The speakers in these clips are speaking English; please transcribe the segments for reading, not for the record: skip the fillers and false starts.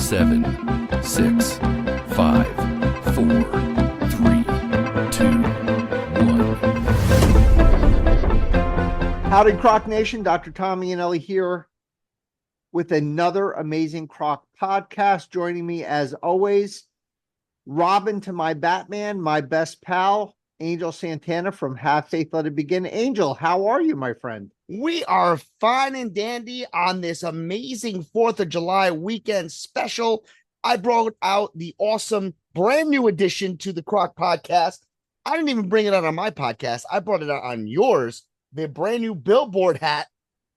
7, 6, 5, 4, 3, 2, 1. Howdy, Croc Nation. Dr. Tommy and Ellie here with another amazing Croc podcast. Joining me, as always, Robin to my Batman, my best pal, Angel Santana from Have Faith, Let It Begin. Angel, how are you, my friend? We are fine and dandy on this amazing 4th of July weekend special. I brought out the awesome brand new addition to the Croc podcast. I didn't even bring it out on my podcast. I brought it out on yours, the brand new billboard hat.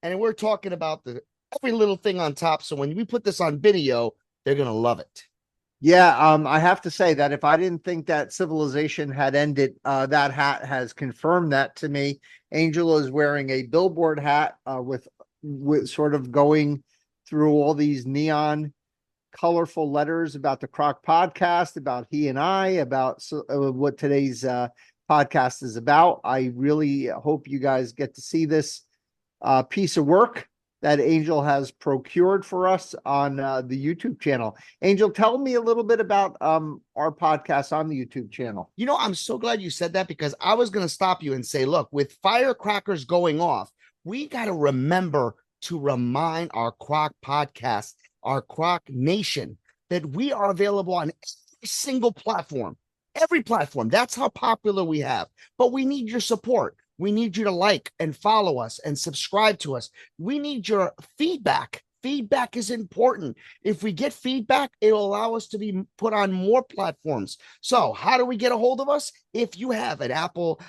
And we're talking about every little thing on top. So when we put this on video, they're going to love it. Yeah, I have to say that if I didn't think that civilization had ended, that hat has confirmed that to me. Angel is wearing a billboard hat with sort of going through all these neon colorful letters about the Croc podcast, about he and I, about what today's podcast is about. I really hope you guys get to see this piece of work that Angel has procured for us on the YouTube channel. Angel, tell me a little bit about our podcast on the YouTube channel. You know, I'm so glad you said that, because I was going to stop you and say, look, with firecrackers going off, we got to remember to remind our Croc podcast, our Croc Nation, that we are available on every single platform, every platform. That's how popular we have. But we need your support. We need you to like and follow us and subscribe to us. We need your feedback. Feedback is important. If we get feedback, it'll allow us to be put on more platforms. So how do we get a hold of us? If you have an Apple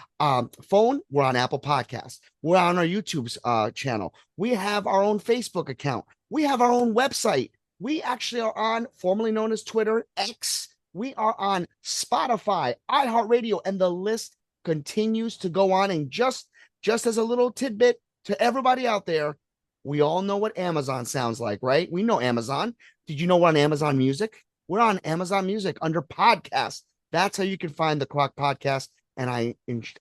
phone, we're on Apple Podcasts. We're on our YouTube channel. We have our own Facebook account. We have our own website. We actually are on, formerly known as Twitter, X. We are on Spotify, iHeartRadio, and the list continues to go on. And just as a little tidbit to everybody out there, we all know what Amazon sounds like, right? We know Amazon. Did you know we're on Amazon Music? We're on Amazon Music under podcast. That's how you can find the Croc podcast. And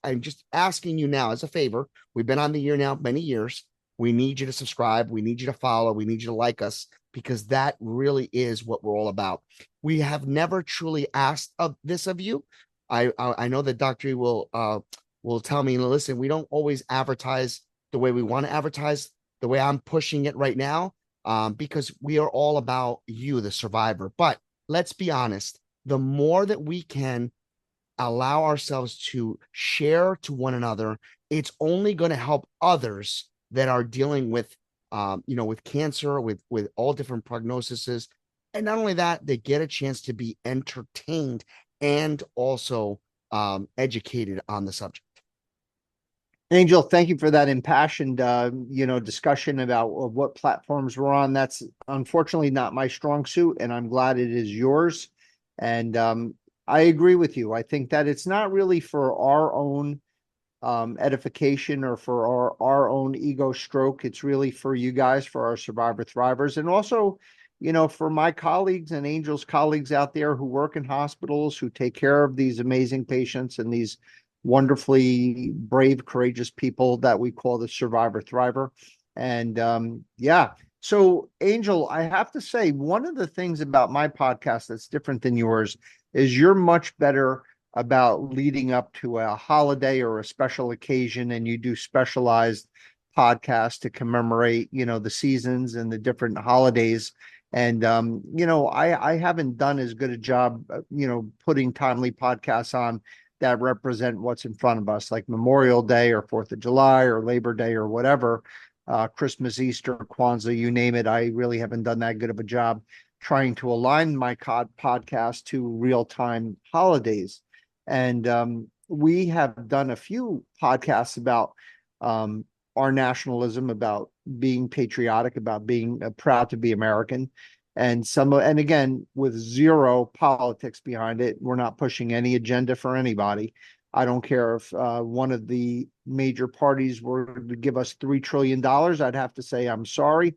I'm just asking you now as a favor. We've been on the year now, many years. We need you to subscribe. We need you to follow. We need you to like us, because that really is what we're all about. We have never truly asked this of you. I know that Dr. E will tell me, listen, we don't always advertise the way we want to advertise, the way I'm pushing it right now, because we are all about you, the survivor. But let's be honest, the more that we can allow ourselves to share to one another, it's only going to help others that are dealing with, with cancer, with all different prognoses. And not only that, they get a chance to be entertained and also educated on the subject. Angel, thank you for that impassioned, discussion about what platforms we're on. That's unfortunately not my strong suit, and I'm glad it is yours. And I agree with you. I think that it's not really for our own edification or for our own ego stroke. It's really for you guys, for our survivor thrivers, and also, for my colleagues and Angel's colleagues out there who work in hospitals, who take care of these amazing patients and these wonderfully brave, courageous people that we call the survivor thriver. And so Angel, I have to say, one of the things about my podcast that's different than yours is you're much better about leading up to a holiday or a special occasion, and you do specialized podcasts to commemorate, the seasons and the different holidays. And, I haven't done as good a job, putting timely podcasts on that represent what's in front of us, like Memorial Day or 4th of July or Labor Day or whatever, Christmas, Easter, Kwanzaa, you name it. I really haven't done that good of a job trying to align my podcast to real-time holidays. And we have done a few podcasts about our nationalism, about being patriotic, about being proud to be American, and again, with zero politics behind it. We're not pushing any agenda for anybody. I don't care if one of the major parties were to give us $3 trillion. I'd have to say, I'm sorry.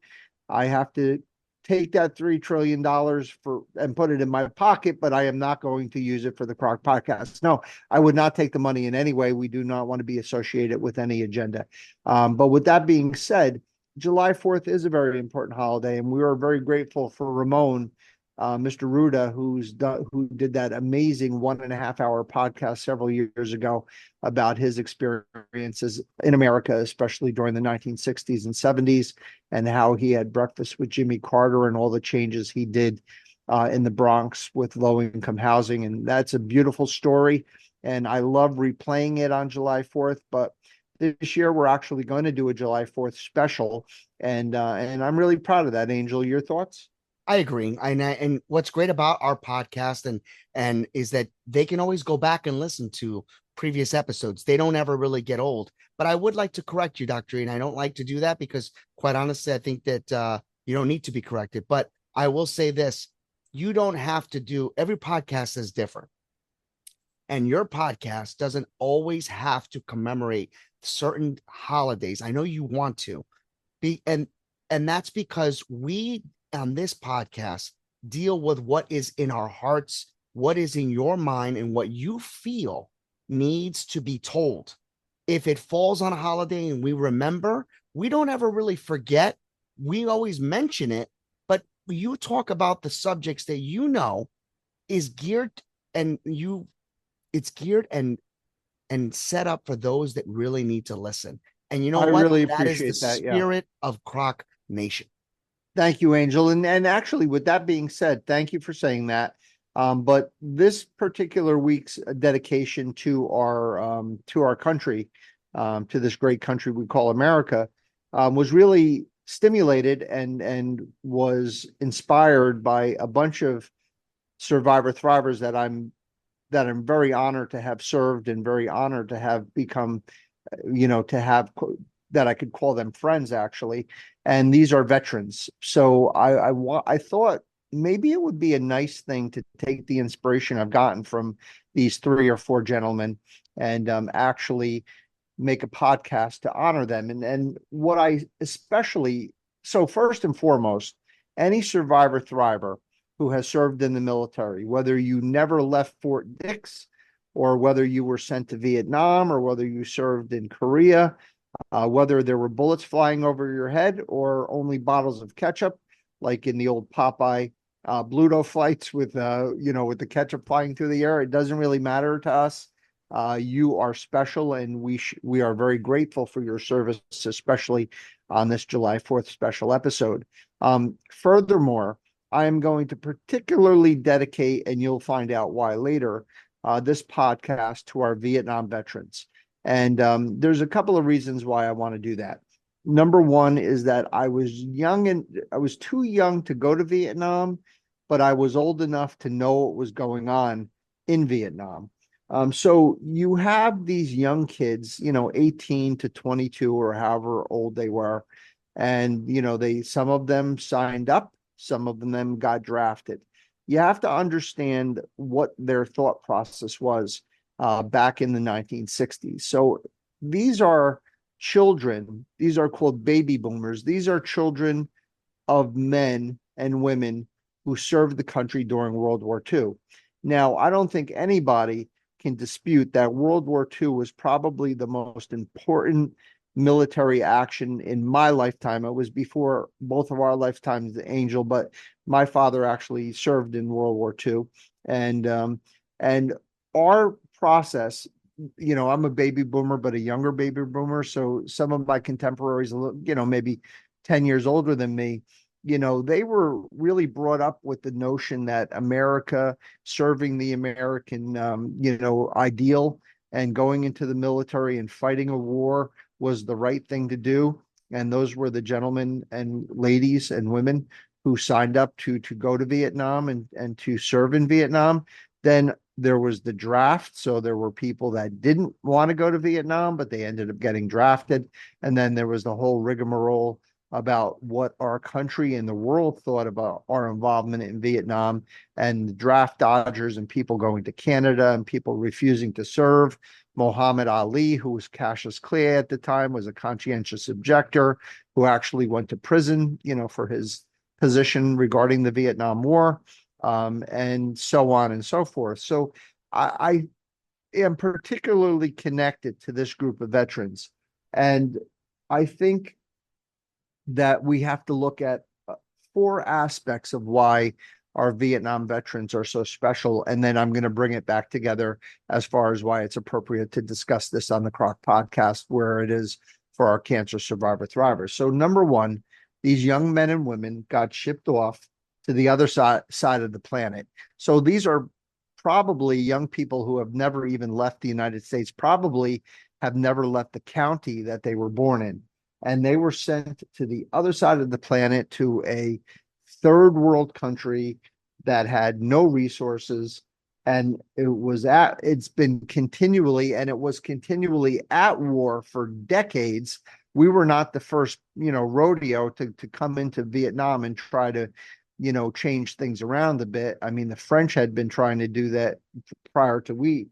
I have to take that $3 trillion and put it in my pocket, but I am not going to use it for the Croc podcast. No, I would not take the money in any way. We do not want to be associated with any agenda. But with that being said, July 4th is a very important holiday, and we are very grateful for Ramon Mr. Ruda, who did that amazing 1.5 hour podcast several years ago about his experiences in America, especially during the 1960s and 70s, and how he had breakfast with Jimmy Carter and all the changes he did in the Bronx with low-income housing. And that's a beautiful story. And I love replaying it on July 4th. But this year, we're actually going to do a July 4th special. And I'm really proud of that, Angel. Your thoughts? I agree. And what's great about our podcast and is that they can always go back and listen to previous episodes. They don't ever really get old. But I would like to correct you, Dr. And I don't like to do that because quite honestly, I think that you don't need to be corrected. But I will say this, you don't have to do every podcast is different. And your podcast doesn't always have to commemorate certain holidays. I know you want to be, and that's because we on this podcast deal with what is in our hearts, what is in your mind, and what you feel needs to be told. If it falls on a holiday and we remember, we don't ever really forget. We always mention it, but you talk about the subjects that you know is geared and it's geared and set up for those that really need to listen. And you know I what? really That is the appreciate that. Yeah. spirit of Croc Nation. Thank you, Angel. And actually, with that being said, thank you for saying that. But this particular week's dedication to our country, to this great country we call America, was really stimulated and was inspired by a bunch of survivor thrivers that I'm very honored to have served and very honored to have become, to have that I could call them friends actually. And these are veterans. So I thought maybe it would be a nice thing to take the inspiration I've gotten from these 3 or 4 gentlemen and actually make a podcast to honor them. And what I especially, so first and foremost, any survivor thriver who has served in the military, whether you never left Fort Dix or whether you were sent to Vietnam or whether you served in Korea, whether there were bullets flying over your head or only bottles of ketchup, like in the old Popeye Bluto flights with with the ketchup flying through the air. It doesn't really matter to us. You are special, and we are very grateful for your service, especially on this July 4th special episode. Furthermore, I am going to particularly dedicate, and you'll find out why later, this podcast to our Vietnam veterans. And there's a couple of reasons why I want to do that. Number one is that I was too young to go to Vietnam, but I was old enough to know what was going on in Vietnam. So you have these young kids, 18 to 22 or however old they were. And, some of them signed up, some of them got drafted. You have to understand what their thought process was back in the 1960s. So these are children. These are called baby boomers. These are children of men and women who served the country during World War II. Now, I don't think anybody can dispute that World War II was probably the most important military action in my lifetime. It was before both of our lifetimes, Angel, but my father actually served in World War II. And our process, I'm a baby boomer, but a younger baby boomer. So some of my contemporaries, maybe 10 years older than me, they were really brought up with the notion that America, serving the American, ideal and going into the military and fighting a war was the right thing to do. And those were the gentlemen and ladies and women who signed up to go to Vietnam and to serve in Vietnam. Then there was the draft. So there were people that didn't want to go to Vietnam, but they ended up getting drafted. And then there was the whole rigmarole about what our country and the world thought about our involvement in Vietnam, and the draft dodgers and people going to Canada and people refusing to serve. Muhammad Ali, who was Cassius Clay at the time, was a conscientious objector who actually went to prison, for his position regarding the Vietnam War, and so on and so forth. So I am particularly connected to this group of veterans. And I think that we have to look at 4 aspects of why our Vietnam veterans are so special. And then I'm going to bring it back together as far as why it's appropriate to discuss this on the Croc podcast, where it is for our cancer survivor thrivers. So number one, these young men and women got shipped off to the other side of the planet. So these are probably young people who have never even left the United States, probably have never left the county that they were born in. And they were sent to the other side of the planet, to a third world country that had no resources. And it's been continually, and it was continually at war for decades. We were not the first, rodeo to come into Vietnam and try to, change things around a bit. I mean, the French had been trying to do that prior to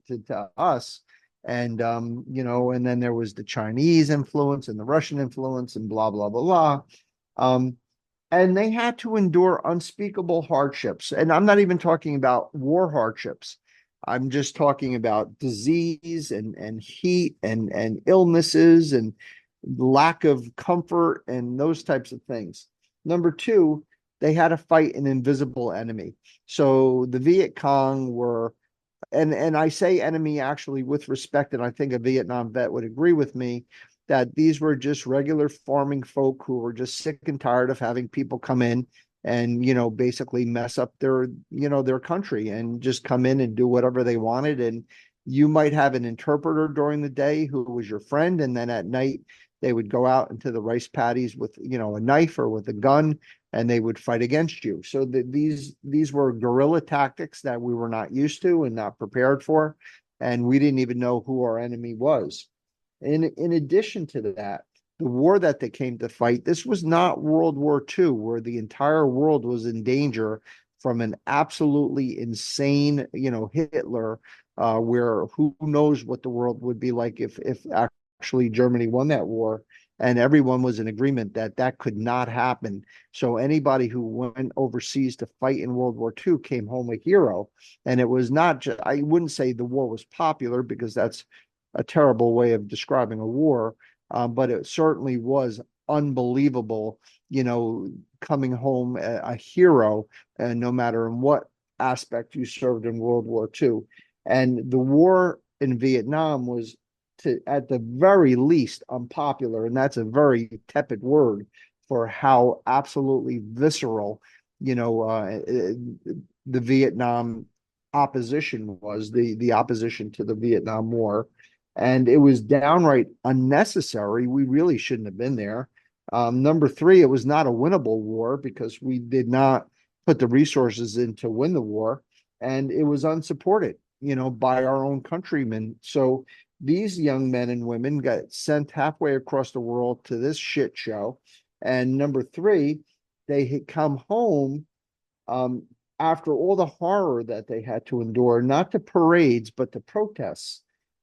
us. And, and then there was the Chinese influence and the Russian influence and blah, blah, blah, blah. And they had to endure unspeakable hardships. And I'm not even talking about war hardships. I'm just talking about disease and heat and illnesses and lack of comfort and those types of things. Number two, they had to fight an invisible enemy. So the Viet Cong were, and I say enemy actually with respect, and I think a Vietnam vet would agree with me, that these were just regular farming folk who were just sick and tired of having people come in and, basically mess up their country and just come in and do whatever they wanted. And you might have an interpreter during the day who was your friend. And then at night, they would go out into the rice paddies with, a knife or with a gun, and they would fight against you. So these were guerrilla tactics that we were not used to and not prepared for. And we didn't even know who our enemy was. In addition to that, the war that they came to fight, this was not World War II, where the entire world was in danger from an absolutely insane, Hitler, where who knows what the world would be like if actually Germany won that war. And everyone was in agreement that that could not happen. So anybody who went overseas to fight in World War II came home a hero. And it was not just, I wouldn't say the war was popular, because that's a terrible way of describing a war, but it certainly was unbelievable, coming home a hero, and no matter in what aspect you served in World War II. And the war in Vietnam was, at the very least, unpopular, and that's a very tepid word for how absolutely visceral, the Vietnam opposition was, the opposition to the Vietnam War. And it was downright unnecessary. We really shouldn't have been there. Number three, it was not a winnable war, because we did not put the resources in to win the war. And it was unsupported, by our own countrymen. So these young men and women got sent halfway across the world to this shit show. And number three, they had come home after all the horror that they had to endure, not to parades, but to protests.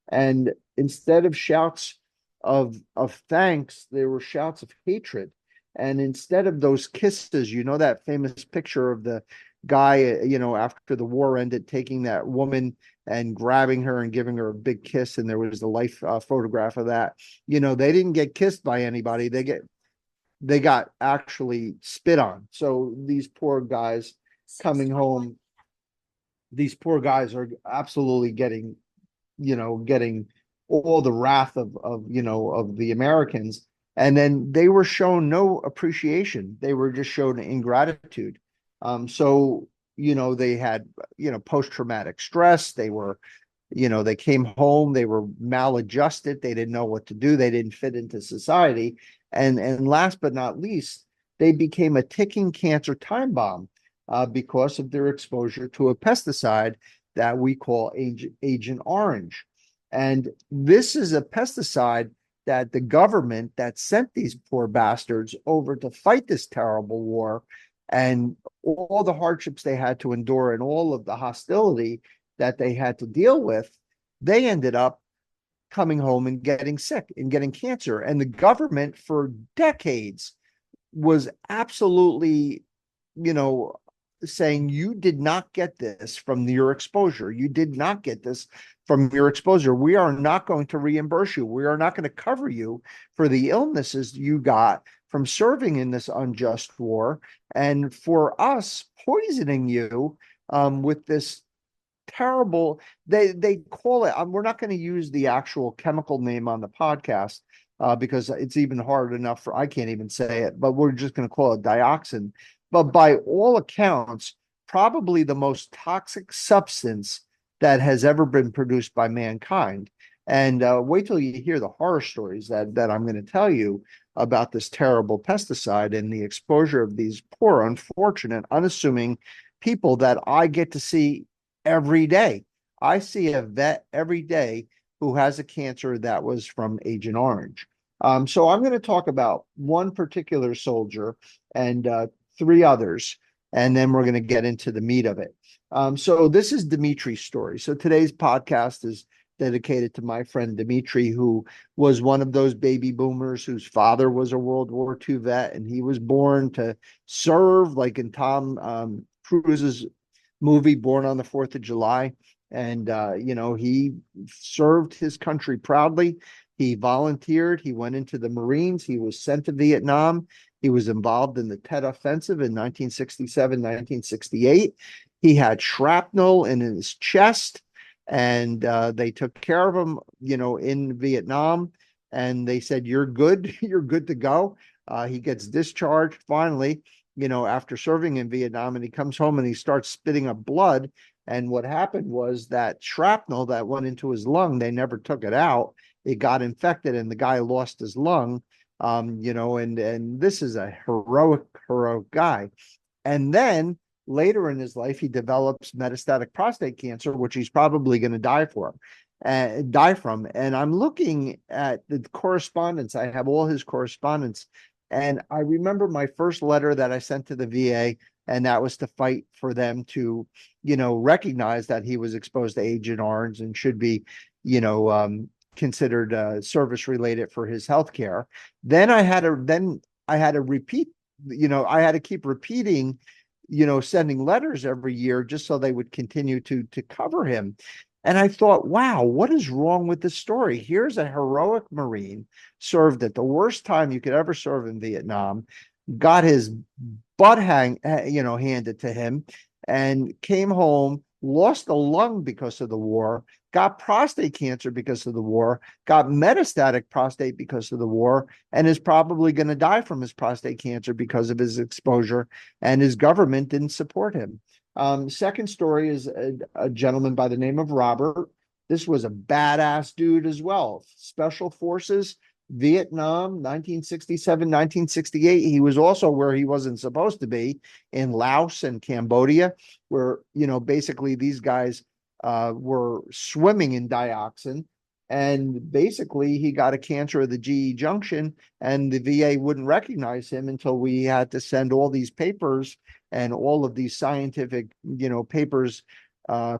And instead of shouts of thanks, there were shouts of hatred. And instead of those kisses, that famous picture of the guy, after the war ended, taking that woman and grabbing her and giving her a big kiss. And there was the life photograph of that. They didn't get kissed by anybody. They got actually spit on. So these poor guys coming home, these poor guys are absolutely getting all the wrath of the Americans. And then they were shown no appreciation. They were just shown ingratitude. So they had, post-traumatic stress. They were, they came home, they were maladjusted. They didn't know what to do. They didn't fit into society. And last but not least, they became a ticking cancer time bomb because of their exposure to a pesticide that we call Agent Orange. And this is a pesticide that the government that sent these poor bastards over to fight this terrible war, and all the hardships they had to endure and all of the hostility that they had to deal with, they ended up coming home and getting sick and getting cancer. And the government for decades was absolutely, saying, you did not get this from your exposure. You did not get this from your exposure. We are not going to reimburse you. We are not going to cover you for the illnesses you got from serving in this unjust war, and for us poisoning you with this terrible, they call it, we're not going to use the actual chemical name on the podcast because it's even hard enough for, I can't even say it, but we're just going to call it dioxin. But by all accounts, probably the most toxic substance that has ever been produced by mankind. And wait till you hear the horror stories that I'm going to tell you about this terrible pesticide and the exposure of these poor, unfortunate, unassuming people that I get to see every day. I see a vet every day who has a cancer that was from Agent Orange. So I'm going to talk about one particular soldier and three others, and then we're going to get into the meat of it. So this is Dimitri's story. So today's podcast is dedicated to my friend Dimitri, who was one of those baby boomers whose father was a World War II vet, and he was born to serve, like in Tom Cruise's movie Born on the 4th of July. And, he served his country proudly. He volunteered. He went into the Marines. He was sent to Vietnam. He was involved in the Tet Offensive in 1967, 1968. He had shrapnel in his chest, and they took care of him, in Vietnam. And they said, "You're good. You're good to go." He gets discharged finally, after serving in Vietnam, and he comes home and he starts spitting up blood. And what happened was that shrapnel that went into his lung, they never took it out. It got infected and the guy lost his lung. And this is a heroic guy. And then later in his life, he develops metastatic prostate cancer, which he's probably going to die from. And I'm looking at the correspondence. I have all his correspondence. And I remember my first letter that I sent to the VA, and that was to fight for them to, recognize that he was exposed to Agent Orange and should be, considered service related for his health care. Then I had to repeat, I had to keep repeating, sending letters every year just so they would continue to cover him. And I thought, wow, what is wrong with this story? Here's a heroic Marine, served at the worst time you could ever serve in Vietnam, got his butt handed to him, and came home, lost a lung because of the war, got prostate cancer because of the war, got metastatic prostate because of the war, and is probably going to die from his prostate cancer because of his exposure, and his government didn't support him. Second story is a gentleman by the name of Robert. This was a badass dude as well. Special Forces, Vietnam, 1967, 1968. He was also where he wasn't supposed to be, in Laos and Cambodia, where, basically these guys were swimming in dioxin. And basically he got a cancer of the GE junction, and the VA wouldn't recognize him until we had to send all these papers and all of these scientific, papers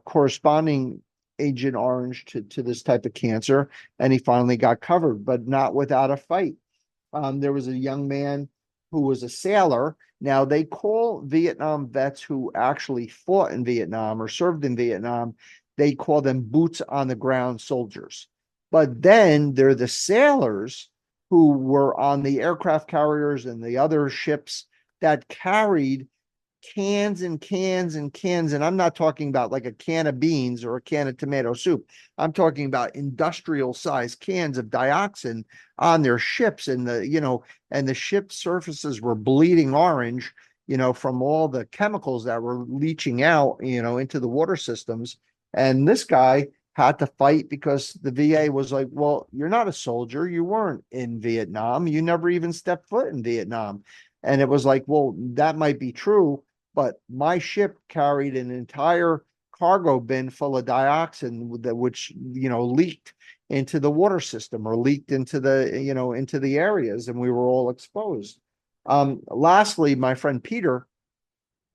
corresponding Agent Orange to this type of cancer. And he finally got covered, but not without a fight. There was a young man who was a sailor. Now, they call Vietnam vets who actually fought in Vietnam or served in Vietnam, they call them boots on the ground soldiers. But then there are the sailors who were on the aircraft carriers and the other ships that carried cans and cans and cans. And I'm not talking about like a can of beans or a can of tomato soup. I'm talking about industrial sized cans of dioxin on their ships. And the ship surfaces were bleeding orange, from all the chemicals that were leaching out, into the water systems. And this guy had to fight because the VA was like, well, you're not a soldier. You weren't in Vietnam. You never even stepped foot in Vietnam. And it was like, well, that might be true, but my ship carried an entire cargo bin full of dioxin which leaked into the water system or leaked into the areas, and we were all exposed. Lastly, my friend Peter,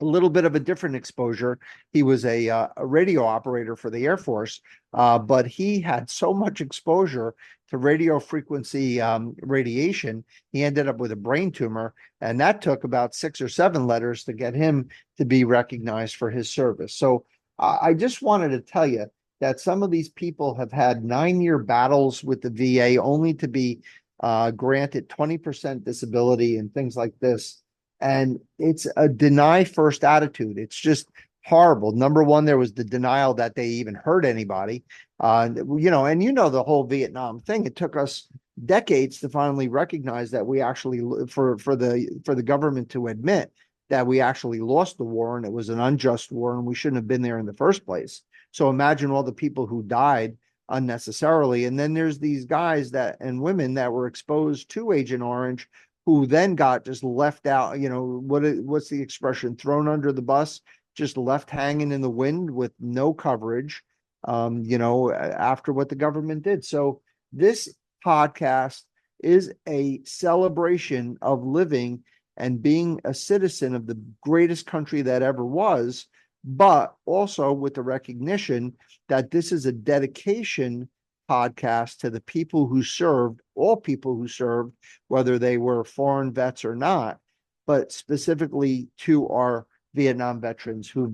a little bit of a different exposure. He was a radio operator for the Air Force, but he had so much exposure to radio frequency radiation, he ended up with a brain tumor, and that took about 6 or 7 letters to get him to be recognized for his service. So I just wanted to tell you that some of these people have had 9-year battles with the VA only to be granted 20% disability and things like this. And it's a deny first attitude. It's just horrible. Number one, there was the denial that they even hurt anybody. And the whole Vietnam thing. It took us decades to finally recognize that we actually, for the government to admit that we actually lost the war and it was an unjust war and we shouldn't have been there in the first place. So imagine all the people who died unnecessarily. And then there's these guys that and women that were exposed to Agent Orange who then got just left out, what's the expression, thrown under the bus, just left hanging in the wind with no coverage, after what the government did. So this podcast is a celebration of living and being a citizen of the greatest country that ever was, but also with the recognition that this is a dedication podcast to the people who served, all people who served, whether they were foreign vets or not, but specifically to our Vietnam veterans who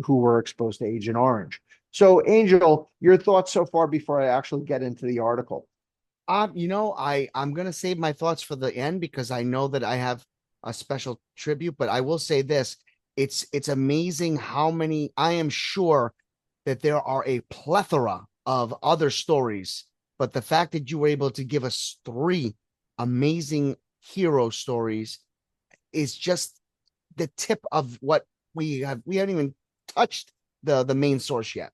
were exposed to Agent Orange. So, Angel, your thoughts so far before I actually get into the article? I'm gonna save my thoughts for the end because I know that I have a special tribute, but I will say this. It's amazing how many, I am sure that there are a plethora of other stories, but the fact that you were able to give us 3 amazing hero stories is just the tip of what we have. We haven't even touched the main source yet.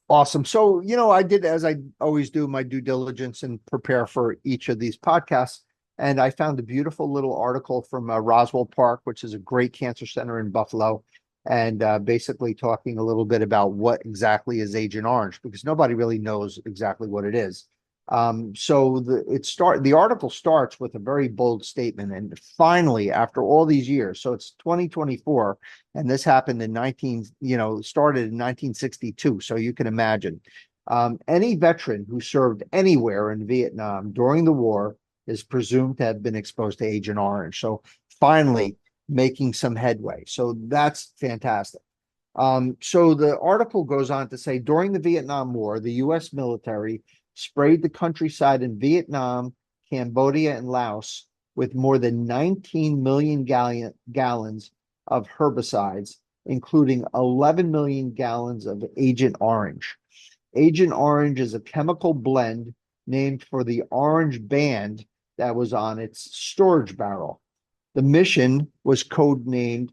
Awesome. So, I did, as I always do, my due diligence and prepare for each of these podcasts. And I found a beautiful little article from Roswell Park, which is a great cancer center in Buffalo, and basically talking a little bit about what exactly is Agent Orange, because nobody really knows exactly what it is. So the article starts with a very bold statement, and finally, after all these years, so it's 2024, and this happened started in 1962. So you can imagine, any veteran who served anywhere in Vietnam during the war is presumed to have been exposed to Agent Orange. So finally making some headway. So that's fantastic. So the article goes on to say, during the Vietnam War, the U.S. military sprayed the countryside in Vietnam, Cambodia, and Laos with more than 19 million gallons of herbicides, including 11 million gallons of Agent Orange. Agent Orange is a chemical blend named for the orange band that was on its storage barrel. The mission was codenamed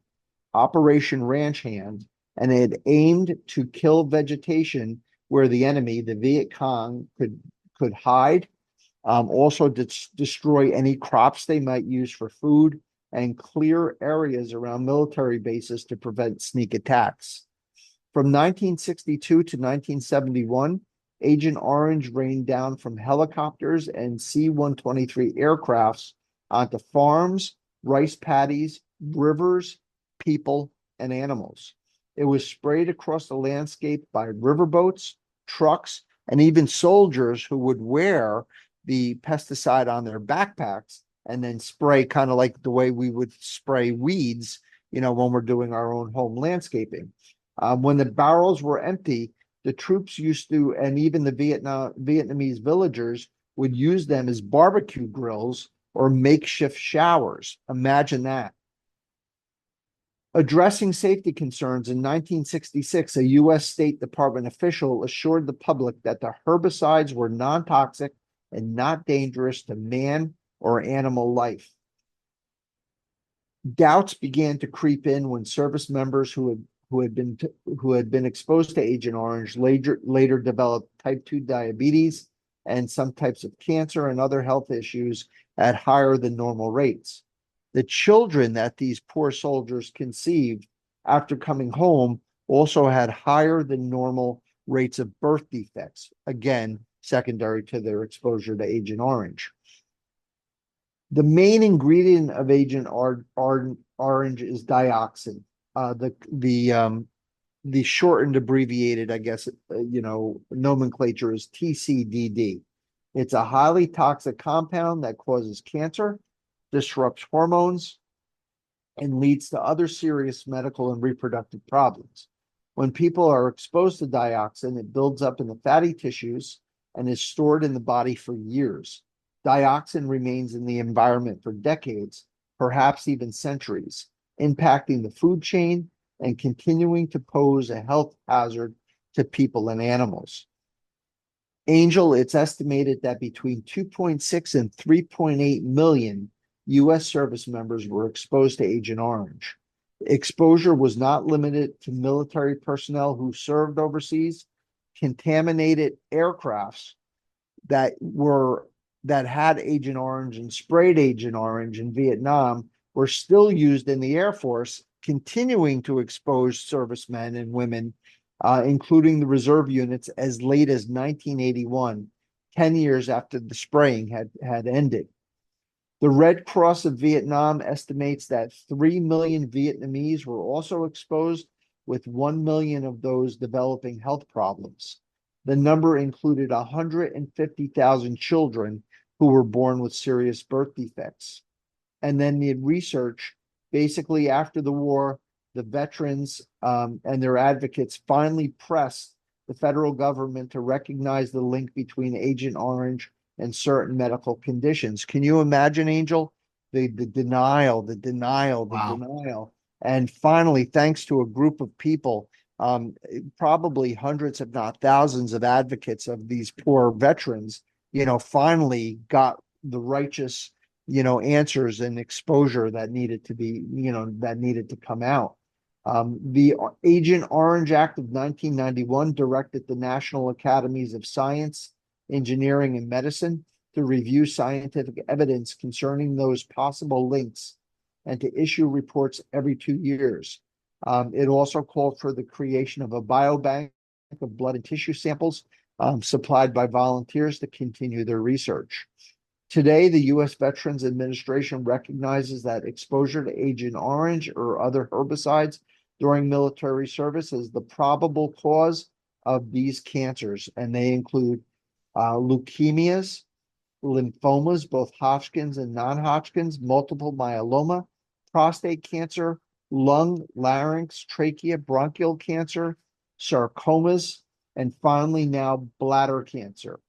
Operation Ranch Hand, and it aimed to kill vegetation where the enemy, the Viet Cong, could hide, also destroy any crops they might use for food, and clear areas around military bases to prevent sneak attacks. From 1962 to 1971, Agent Orange rained down from helicopters and C-123 aircrafts onto farms, rice paddies, rivers, people, and animals. It was sprayed across the landscape by riverboats, trucks, and even soldiers who would wear the pesticide on their backpacks and then spray, kind of like the way we would spray weeds, when we're doing our own home landscaping. When the barrels were empty, the troops used to, and even the Vietnamese villagers would use them as barbecue grills or makeshift showers. Imagine that. Addressing safety concerns in 1966, a U.S. State Department official assured the public that the herbicides were non-toxic and not dangerous to man or animal life. Doubts began to creep in when service members who had been exposed to Agent Orange later developed type 2 diabetes and some types of cancer and other health issues at higher than normal rates. The children that these poor soldiers conceived after coming home also had higher than normal rates of birth defects, again, secondary to their exposure to Agent Orange. The main ingredient of Agent Orange is dioxin. The shortened, abbreviated, I guess, nomenclature is TCDD. It's a highly toxic compound that causes cancer, disrupts hormones, and leads to other serious medical and reproductive problems. When people are exposed to dioxin, it builds up in the fatty tissues and is stored in the body for years. Dioxin remains in the environment for decades, perhaps even centuries, impacting the food chain and continuing to pose a health hazard to people and animals. Angel, it's estimated that between 2.6 and 3.8 million U.S. service members were exposed to Agent Orange. Exposure was not limited to military personnel who served overseas. Contaminated aircrafts that had Agent Orange and sprayed Agent Orange in Vietnam were still used in the Air Force, continuing to expose servicemen and women, including the reserve units, as late as 1981, 10 years after the spraying had ended. The Red Cross of Vietnam estimates that 3 million Vietnamese were also exposed, with 1 million of those developing health problems. The number included 150,000 children who were born with serious birth defects. And then the research, basically after the war, the veterans and their advocates finally pressed the federal government to recognize the link between Agent Orange and certain medical conditions. Can you imagine, Angel? The denial, the denial, the Wow. denial. And finally, thanks to a group of people, probably hundreds, if not thousands, of advocates of these poor veterans, finally got the righteous, answers and exposure that needed to be, that needed to come out. The Agent Orange Act of 1991 directed the National Academies of Science, Engineering, and Medicine to review scientific evidence concerning those possible links and to issue reports every 2 years. It also called for the creation of a biobank of blood and tissue samples supplied by volunteers to continue their research. Today, the U.S. Veterans Administration recognizes that exposure to Agent Orange or other herbicides during military service is the probable cause of these cancers, and they include leukemias, lymphomas, both Hodgkin's and non-Hodgkin's, multiple myeloma, prostate cancer, lung, larynx, trachea, bronchial cancer, sarcomas, and finally now bladder cancer.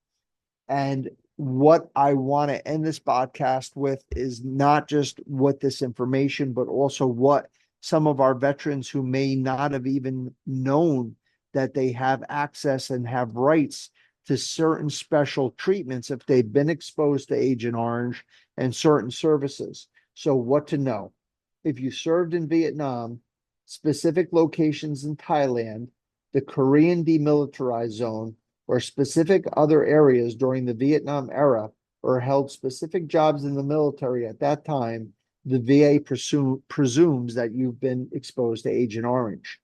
And what I want to end this podcast with is not just what this information, but also what some of our veterans who may not have even known that they have access and have rights to certain special treatments if they've been exposed to Agent Orange and certain services. So what to know. If you served in Vietnam, specific locations in Thailand, the Korean demilitarized zone, or specific other areas during the Vietnam era, or held specific jobs in the military at that time, the VA presumes that you've been exposed to Agent Orange.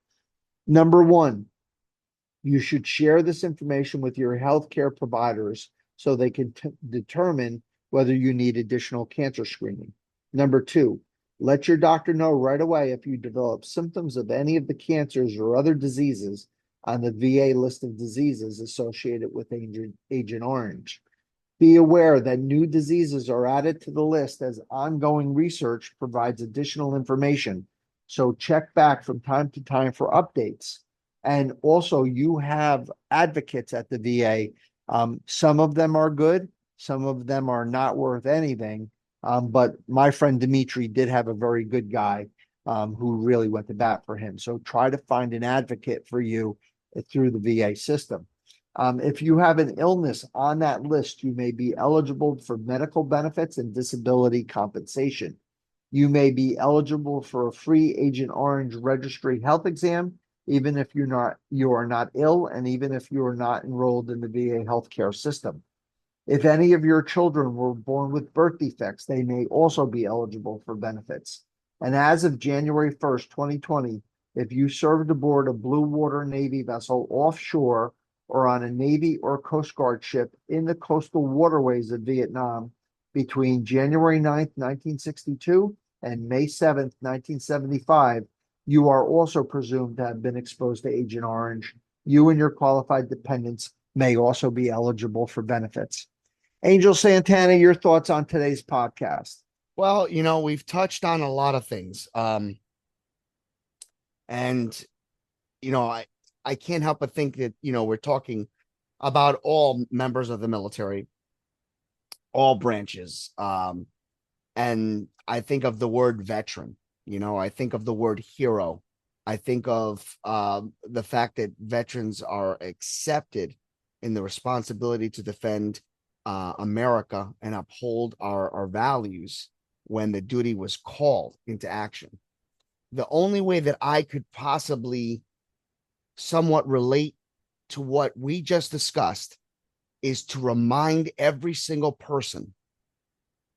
Number one, you should share this information with your healthcare providers so they can determine whether you need additional cancer screening. Number two, let your doctor know right away if you develop symptoms of any of the cancers or other diseases on the VA list of diseases associated with Agent Orange. Be aware that new diseases are added to the list as ongoing research provides additional information. So check back from time to time for updates. And also, you have advocates at the VA. Some of them are good, some of them are not worth anything. But my friend Dimitri did have a very good guy who really went to bat for him. So try to find an advocate for you through the VA system. If you have an illness on that list, you may be eligible for medical benefits and disability compensation. You may be eligible for a free Agent Orange registry health exam, even if you are not ill, and even if you are not enrolled in the VA healthcare system. If any of your children were born with birth defects, they may also be eligible for benefits. And as of January 1st, 2020, if you served aboard a Blue Water Navy vessel offshore or on a Navy or Coast Guard ship in the coastal waterways of Vietnam between January 9th, 1962 and May 7th, 1975, you are also presumed to have been exposed to Agent Orange. You and your qualified dependents may also be eligible for benefits. Angel Santana, your thoughts on today's podcast? Well, we've touched on a lot of things. And I can't help but think that, we're talking about all members of the military, all branches. And I think of the word veteran, I think of the word hero. I think of the fact that veterans are accepted in the responsibility to defend America and uphold our values when the duty was called into action. The only way that I could possibly somewhat relate to what we just discussed is to remind every single person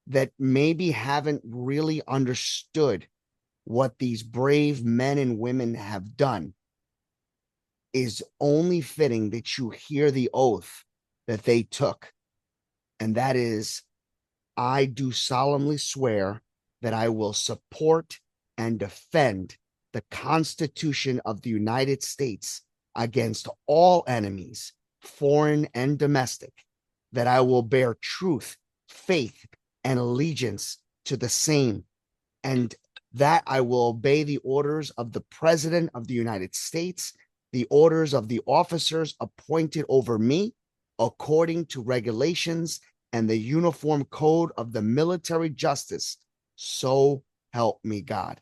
that maybe haven't really understood what these brave men and women have done, is only fitting that you hear the oath that they took. And that is, I do solemnly swear that I will support and defend the Constitution of the United States against all enemies, foreign and domestic, that I will bear truth, faith, and allegiance to the same, and that I will obey the orders of the President of the United States, the orders of the officers appointed over me, according to regulations and the Uniform Code of the Military Justice. So help me God.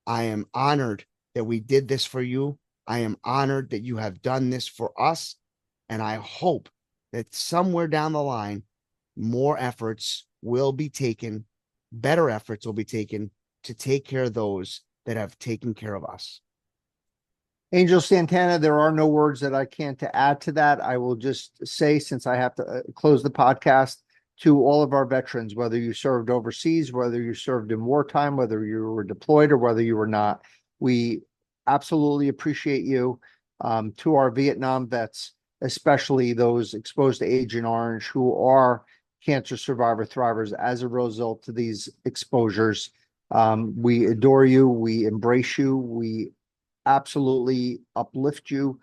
I am honored that we did this for you. I am honored that you have done this for us. And I hope that somewhere down the line, more efforts will be taken, better efforts will be taken to take care of those that have taken care of us. Angel Santana, there are no words that I can to add to that. I will just say, since I have to close the podcast, to all of our veterans, whether you served overseas, whether you served in wartime, whether you were deployed or whether you were not, we absolutely appreciate you. To our Vietnam vets, especially those exposed to Agent Orange who are cancer survivor thrivers as a result of these exposures. We adore you. We embrace you. We absolutely uplift you.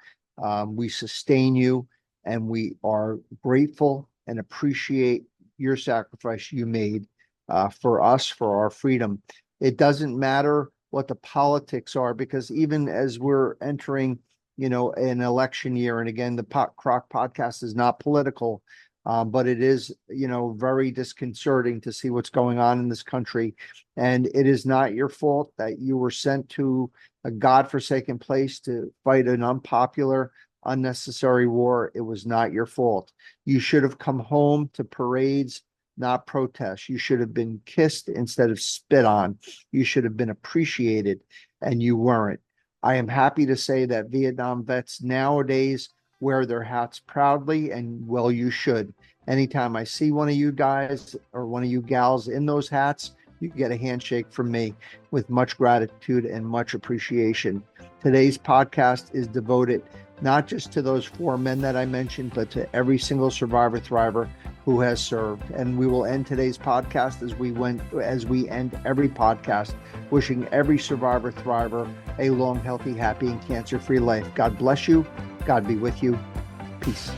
We sustain you, and we are grateful and appreciate your sacrifice you made for us, for our freedom. It doesn't matter what the politics are, because even as we're entering, an election year, and again, the Croc podcast is not political, but it is, very disconcerting to see what's going on in this country. And it is not your fault that you were sent to a godforsaken place to fight an unpopular, unnecessary war. It was not your fault. You should have come home to parades, not protests. You should have been kissed instead of spit on. You should have been appreciated, and you weren't. I am happy to say that Vietnam vets nowadays wear their hats proudly, and well, you should. Anytime I see one of you guys or one of you gals in those hats, you get a handshake from me with much gratitude and much appreciation. Today's podcast is devoted not just to those 4 men that I mentioned, but to every single survivor thriver who has served. And we will end today's podcast as we end every podcast, wishing every survivor thriver a long, healthy, happy, and cancer-free life. God bless you. God be with you. Peace.